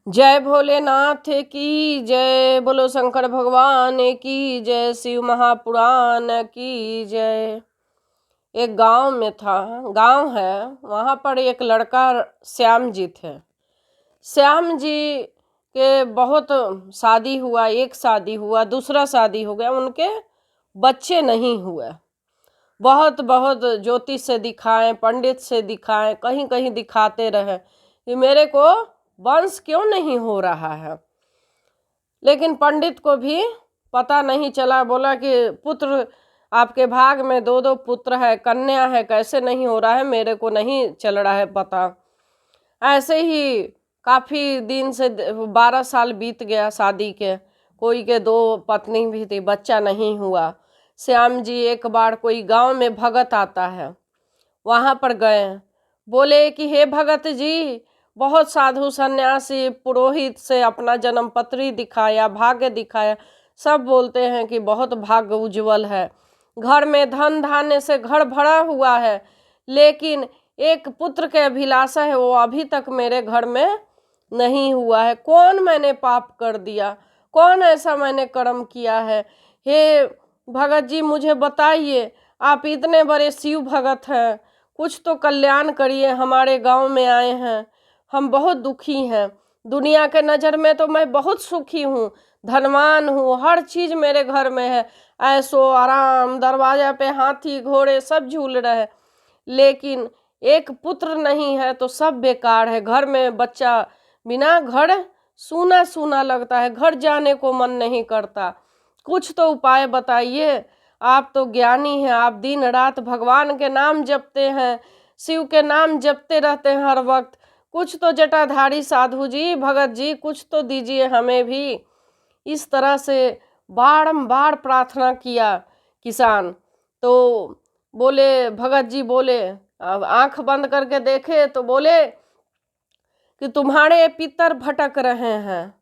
जय भोलेनाथ की जय, बोलो शंकर भगवान की जय, शिव महापुराण की जय। एक गांव में था, गांव है, वहाँ पर एक लड़का श्याम जी थे। श्याम जी के बहुत शादी हुआ, एक शादी हुआ, दूसरा शादी हो गया, उनके बच्चे नहीं हुए। बहुत बहुत ज्योतिष से दिखाएं, पंडित से दिखाएं, कहीं कहीं दिखाते रहे कि मेरे को वंश क्यों नहीं हो रहा है। लेकिन पंडित को भी पता नहीं चला। बोला कि पुत्र आपके भाग में दो दो पुत्र है, कन्या है, कैसे नहीं हो रहा है, मेरे को नहीं चल रहा है पता। ऐसे ही काफ़ी दिन से 12 साल बीत गया शादी के, कोई के 2 पत्नी भी थी, बच्चा नहीं हुआ। श्याम जी एक बार कोई गांव में भगत आता है, वहाँ पर गए, बोले कि हे भगत जी, बहुत साधु सन्यासी पुरोहित से अपना जन्म पत्री दिखाया, भाग्य दिखाया, सब बोलते हैं कि बहुत भाग्य उज्जवल है, घर में धन धान्य से घर भरा हुआ है, लेकिन एक पुत्र के अभिलाषा है, वो अभी तक मेरे घर में नहीं हुआ है। कौन मैंने पाप कर दिया, कौन ऐसा मैंने कर्म किया है, हे भगत जी मुझे बताइए, आप इतने बड़े शिव भगत हैं, कुछ तो कल्याण करिए, हमारे गांव में आए हैं, हम बहुत दुखी हैं। दुनिया के नज़र में तो मैं बहुत सुखी हूँ, धनवान हूँ, हर चीज़ मेरे घर में है, ऐशो आराम, दरवाजा पे हाथी घोड़े सब झूल रहे हैं, लेकिन एक पुत्र नहीं है तो सब बेकार है। घर में बच्चा बिना, घर सूना सूना लगता है, घर जाने को मन नहीं करता, कुछ तो उपाय बताइए। आप तो ज्ञानी हैं, आप दिन रात भगवान के नाम जपते हैं, शिव के नाम जपते रहते हैं हर वक्त, कुछ तो जटाधारी साधु जी, भगत जी, कुछ तो दीजिए हमें भी। इस तरह से बारंबार प्रार्थना किया किसान। तो बोले, भगत जी बोले, अब आंख बंद करके देखे तो बोले कि तुम्हारे पितर भटक रहे हैं,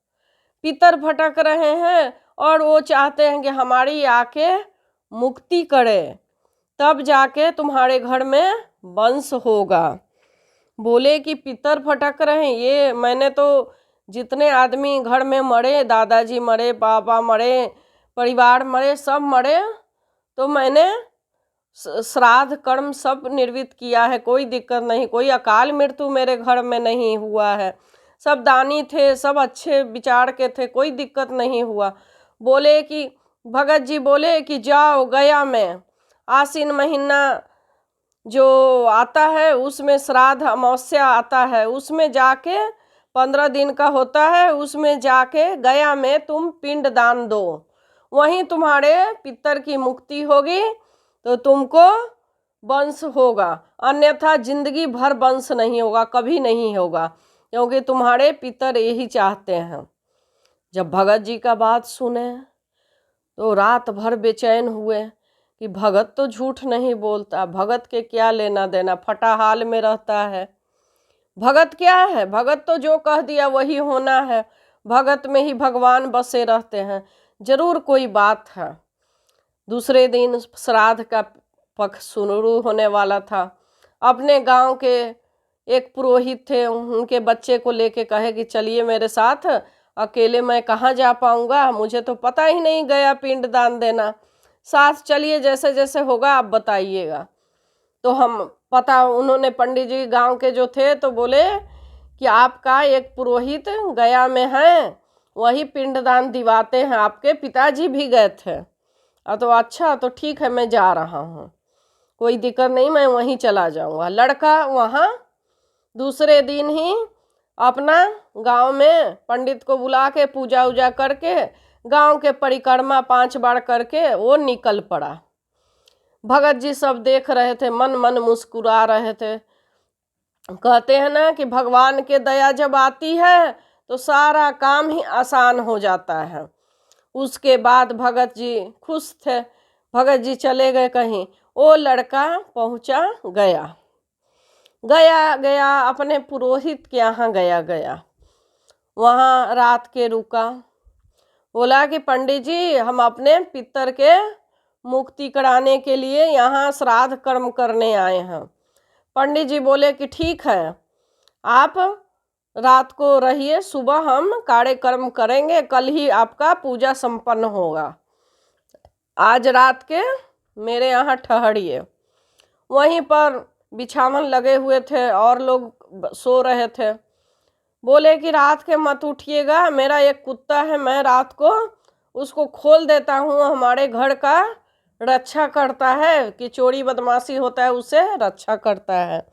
पितर भटक रहे हैं, और वो चाहते हैं कि हमारी आके मुक्ति करे, तब जाके तुम्हारे घर में वंश होगा। बोले कि पितर भटक रहे हैं, ये मैंने तो जितने आदमी घर में मरे, दादाजी मरे, पापा मरे, परिवार मरे, सब मरे, तो मैंने श्राद्ध कर्म सब निर्वित किया है, कोई दिक्कत नहीं, कोई अकाल मृत्यु मेरे घर में नहीं हुआ है, सब दानी थे, सब अच्छे विचार के थे, कोई दिक्कत नहीं हुआ। बोले कि भगत जी बोले कि जाओ गया में आश्विन महीना जो आता है उसमें श्राद्ध अमावस्या आता है, उसमें जाके 15 दिन का होता है, उसमें जाके गया में तुम पिंड दान दो, वहीं तुम्हारे पितर की मुक्ति होगी, तो तुमको वंश होगा, अन्यथा जिंदगी भर वंश नहीं होगा, कभी नहीं होगा, क्योंकि तुम्हारे पितर यही चाहते हैं। जब भगत जी का बात सुने तो रात भर बेचैन हुए कि भगत तो झूठ नहीं बोलता, भगत के क्या लेना देना, फटा हाल में रहता है, भगत क्या है, भगत तो जो कह दिया वही होना है, भगत में ही भगवान बसे रहते हैं, जरूर कोई बात है। दूसरे दिन श्राद्ध का पक्ष शुरू होने वाला था। अपने गांव के एक पुरोहित थे, उनके बच्चे को लेके कहे कि चलिए मेरे साथ, अकेले मैं कहाँ जा पाऊँगा, मुझे तो पता ही नहीं गया पिंड दान देना, साथ चलिए, जैसे जैसे होगा आप बताइएगा। तो हम पता, उन्होंने पंडित जी गांव के जो थे तो बोले कि आपका एक पुरोहित गया में है, वही पिंडदान दिवाते हैं, आपके पिताजी भी गए थे। तो अच्छा, तो ठीक है, मैं जा रहा हूँ, कोई दिक्कत नहीं, मैं वहीं चला जाऊँगा। लड़का वहाँ दूसरे दिन ही अपना गांव में पंडित को बुला के पूजा उजा करके गांव के परिक्रमा 5 बार करके वो निकल पड़ा। भगत जी सब देख रहे थे, मन मन मुस्कुरा रहे थे। कहते हैं ना कि भगवान के दया जब आती है तो सारा काम ही आसान हो जाता है। उसके बाद भगत जी खुश थे, भगत जी चले गए कहीं, वो लड़का पहुंचा गया गया अपने पुरोहित के यहाँ गया, वहाँ रात के रुका। बोला कि पंडित जी, हम अपने पितर के मुक्ति कराने के लिए यहाँ श्राद्ध कर्म करने आए हैं। पंडित जी बोले कि ठीक है, आप रात को रहिए, सुबह हम कार्यक्रम करेंगे, कल ही आपका पूजा संपन्न होगा। आज रात के मेरे यहाँ ठहरिए। वहीं पर बिछावन लगे हुए थे और लोग सो रहे थे। बोले कि रात के मत उठिएगा, मेरा एक कुत्ता है, मैं रात को उसको खोल देता हूँ, हमारे घर का रक्षा करता है, कि चोरी बदमाशी होता है उसे रक्षा करता है,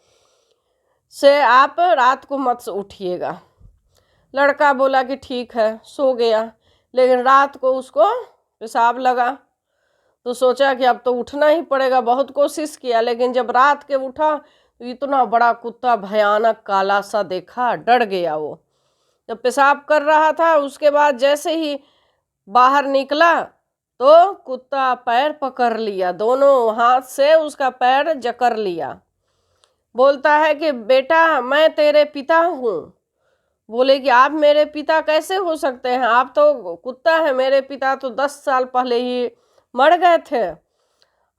से आप रात को मत उठिएगा। लड़का बोला कि ठीक है, सो गया। लेकिन रात को उसको पेशाब लगा तो सोचा कि अब तो उठना ही पड़ेगा। बहुत कोशिश किया, लेकिन जब रात के उठा तो इतना बड़ा कुत्ता भयानक काला सा देखा, डर गया वो। जब पेशाब कर रहा था उसके बाद जैसे ही बाहर निकला तो कुत्ता पैर पकड़ लिया, दोनों हाथ से उसका पैर जकड़ लिया। बोलता है कि बेटा मैं तेरे पिता हूँ। बोले कि आप मेरे पिता कैसे हो सकते हैं, आप तो कुत्ता है, मेरे पिता तो 10 साल पहले ही मर गए थे।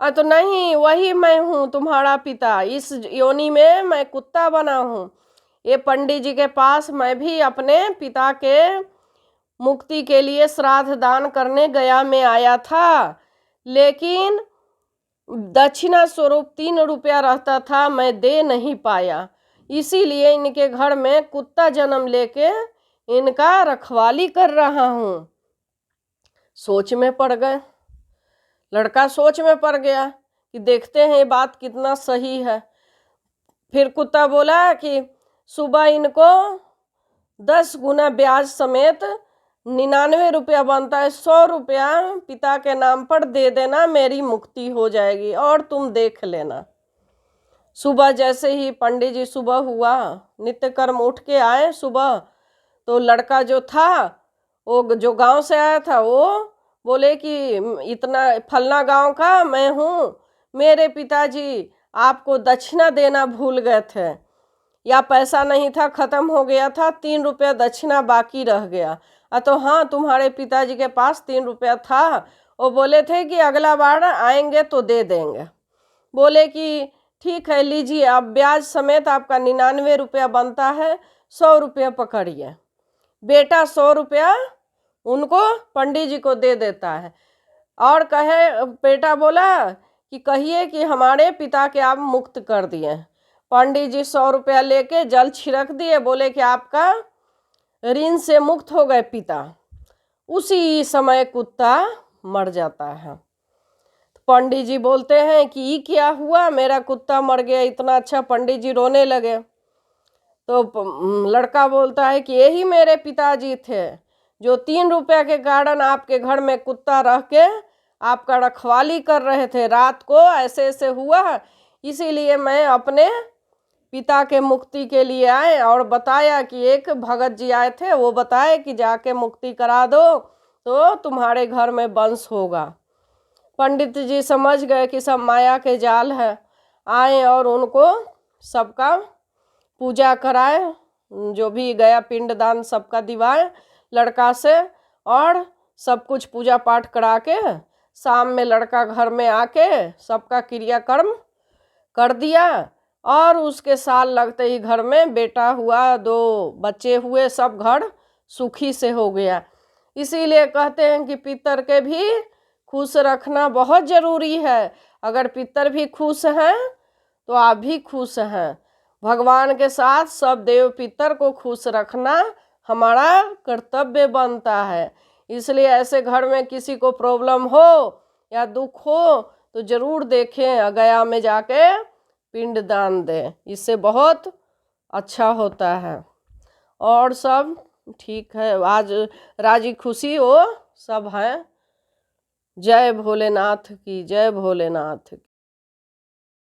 तो नहीं, वही मैं हूँ तुम्हारा पिता, इस योनि में मैं कुत्ता बना हूँ। ये पंडित जी के पास मैं भी अपने पिता के मुक्ति के लिए श्राद्ध दान करने गया में आया था, लेकिन दक्षिणा स्वरूप 3 रुपया रहता था, मैं दे नहीं पाया, इसीलिए इनके घर में कुत्ता जन्म लेके इनका रखवाली कर रहा हूँ। सोच में पड़ गए, लड़का सोच में पड़ गया कि देखते हैं ये बात कितना सही है। फिर कुत्ता बोला कि सुबह इनको 10 गुना ब्याज समेत 99 रुपया बनता है, 100 रुपया पिता के नाम पर दे देना, मेरी मुक्ति हो जाएगी और तुम देख लेना। सुबह जैसे ही पंडित जी सुबह हुआ, नित्य कर्म उठ के आए सुबह, तो लड़का जो था वो जो गांव से आया था वो बोले कि इतना फलना गांव का मैं हूँ, मेरे पिताजी आपको दक्षिणा देना भूल गए थे, या पैसा नहीं था, ख़त्म हो गया था, 3 रुपया दक्षिणा बाकी रह गया। तो हाँ, तुम्हारे पिताजी के पास 3 रुपया था, वो बोले थे कि अगला बार आएंगे तो दे देंगे। बोले कि ठीक है लीजिए, अब ब्याज समेत आपका 99 रुपया बनता है, 100 रुपया पकड़िए। बेटा 100 रुपया उनको पंडित जी को दे देता है और कहे, बेटा बोला कि कहिए कि हमारे पिता के आप मुक्त कर दिए। पंडित जी 100 रुपया लेके जल छिड़क दिए, बोले कि आपका ऋण से मुक्त हो गए पिता। उसी समय कुत्ता मर जाता है। पंडित जी बोलते हैं कि ये क्या हुआ, मेरा कुत्ता मर गया, इतना अच्छा। पंडित जी रोने लगे। तो लड़का बोलता है कि यही मेरे पिताजी थे, जो 3 रुपया के कारण आपके घर में कुत्ता रह के आपका रखवाली कर रहे थे। रात को ऐसे ऐसे हुआ, इसीलिए मैं अपने पिता के मुक्ति के लिए आए और बताया कि एक भगत जी आए थे, वो बताए कि जाके मुक्ति करा दो तो तुम्हारे घर में वंश होगा। पंडित जी समझ गए कि सब माया के जाल है, आए और उनको सबका पूजा कराए, जो भी गया पिंडदान सबका दिवाए लड़का से, और सब कुछ पूजा पाठ करा के शाम में लड़का घर में आके सबका क्रियाकर्म कर दिया। और उसके साल लगते ही घर में बेटा हुआ, 2 बच्चे हुए, सब घर सुखी से हो गया। इसीलिए कहते हैं कि पितर के भी खुश रखना बहुत ज़रूरी है। अगर पितर भी खुश हैं तो आप भी खुश हैं। भगवान के साथ सब देव पितर को खुश रखना हमारा कर्तव्य बनता है। इसलिए ऐसे घर में किसी को प्रॉब्लम हो या दुख हो तो ज़रूर देखें, गया में जाके पिंड दान दें, इससे बहुत अच्छा होता है। और सब ठीक है, आज राजी खुशी हो सब हैं। जय भोलेनाथ की, जय भोलेनाथ की।